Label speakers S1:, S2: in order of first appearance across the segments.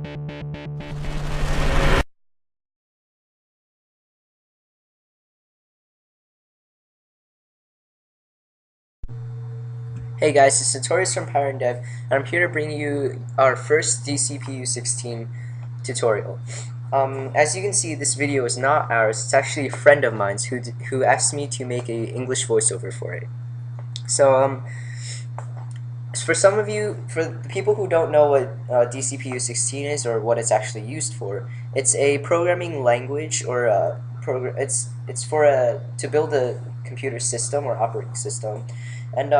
S1: Hey guys, it's Notorius from Power and Dev, and I'm here to bring you our first DCPU-16 tutorial. As you can see, this video is not ours. It's actually a friend of mine's who asked me to make a English voiceover for it. So, for some of you, for the people who don't know what DCPU-16 is or what it's actually used for, it's a programming language or a It's for to build a computer system or operating system, and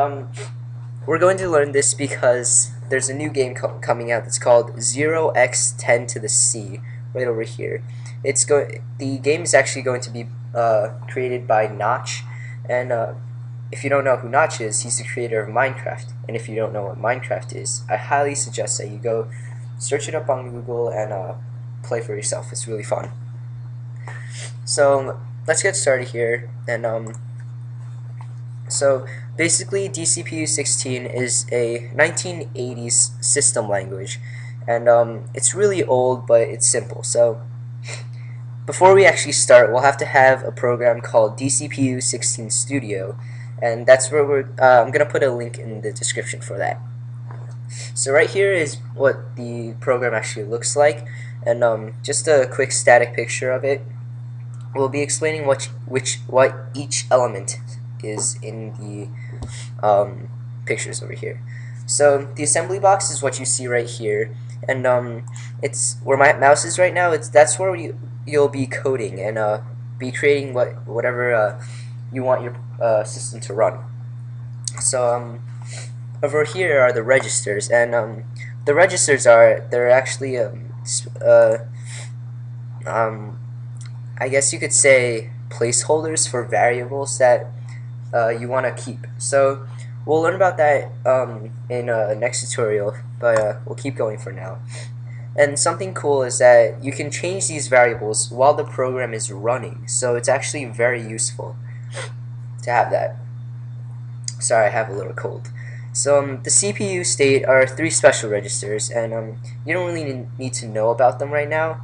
S1: we're going to learn this because there's a new game coming out that's called 0x10 to the C, right over here. The game is actually going to be created by Notch, and if you don't know who Notch is, he's the creator of Minecraft. And if you don't know what Minecraft is, I highly suggest that you go search it up on Google and play for yourself. It's really fun. So let's get started here, and so basically DCPU-16 is a 1980s system language, and it's really old, but it's simple. So before we actually start, we'll have to have a program called DCPU-16 Studio, and that's where I'm going to put a link in the description for that. So right here is what the program actually looks like, and just a quick static picture of it. We'll be explaining what each element is in the pictures over here. So the assembly box is what you see right here, and it's where my mouse is right now. That's where you'll be coding and be creating whatever you want your system to run. So over here are the registers, and the registers they're actually I guess you could say placeholders for variables that you want to keep. So we'll learn about that in next tutorial, but we'll keep going for now. And something cool is that you can change these variables while the program is running, so it's actually very useful to have that. Sorry, I have a little cold. So the CPU state are 3 special registers, and you don't really need to know about them right now.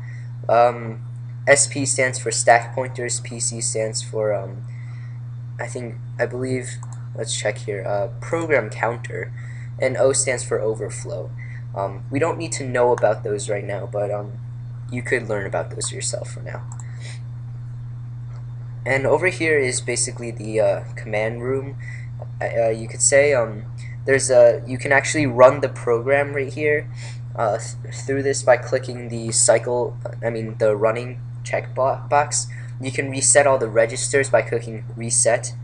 S1: SP stands for stack pointers, PC stands for I believe, let's check here, program counter, and O stands for overflow. We don't need to know about those right now, but you could learn about those yourself for now. And over here is basically the command room. You could say you can actually run the program right here through this by clicking the the running checkbox. You can reset all the registers by clicking reset,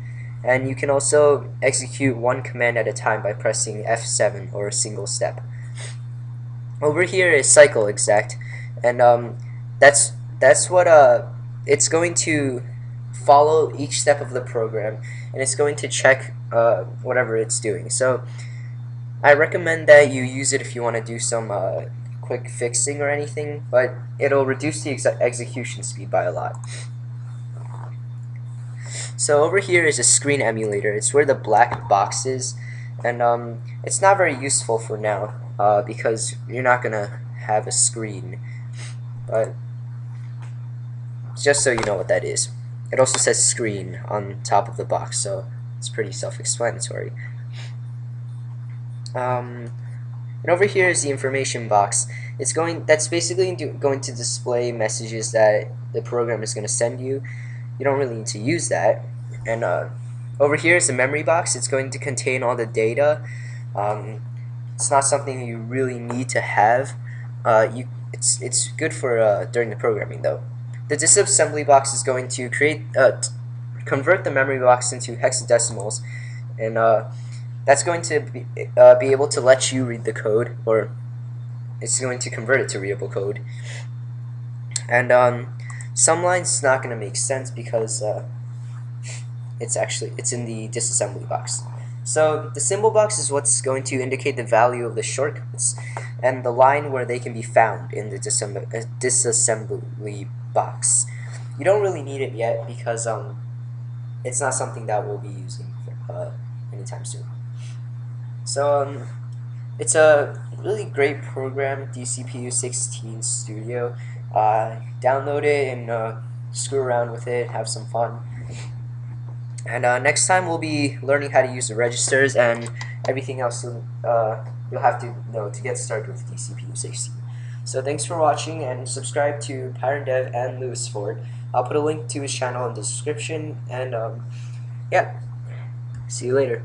S1: and you can also execute one command at a time by pressing F7 or a single step. Over here is cycle exact, and that's what it's going to follow each step of the program, and it's going to check whatever it's doing. So I recommend that you use it if you want to do some quick fixing or anything, but it'll reduce the execution speed by a lot. So over here is a screen emulator. It's where the black box is, and it's not very useful for now because you're not gonna have a screen, but just so you know what that is. It also says screen on top of the box, so it's pretty self-explanatory. And over here is the information box. That's basically going to display messages that the program is going to send you. You don't really need to use that. And over here is the memory box. It's going to contain all the data. It's not something you really need to have. It's good for during the programming though. The disassembly box is going to convert the memory box into hexadecimals, and that's going to be able to let you read the code, or it's going to convert it to readable code. And some lines is not going to make sense because it's in the disassembly box. So the symbol box is what's going to indicate the value of the shortcuts, and the line where they can be found in the disassembly box. You don't really need it yet because it's not something that we'll be using anytime soon. So it's a really great program, DCPU-16 Studio. Download it and screw around with it, have some fun. And next time we'll be learning how to use the registers and everything else you'll have to know to get started with DCPU-16. So thanks for watching, and subscribe to PatternDev and LouisFort. I'll put a link to his channel in the description, and yeah, see you later.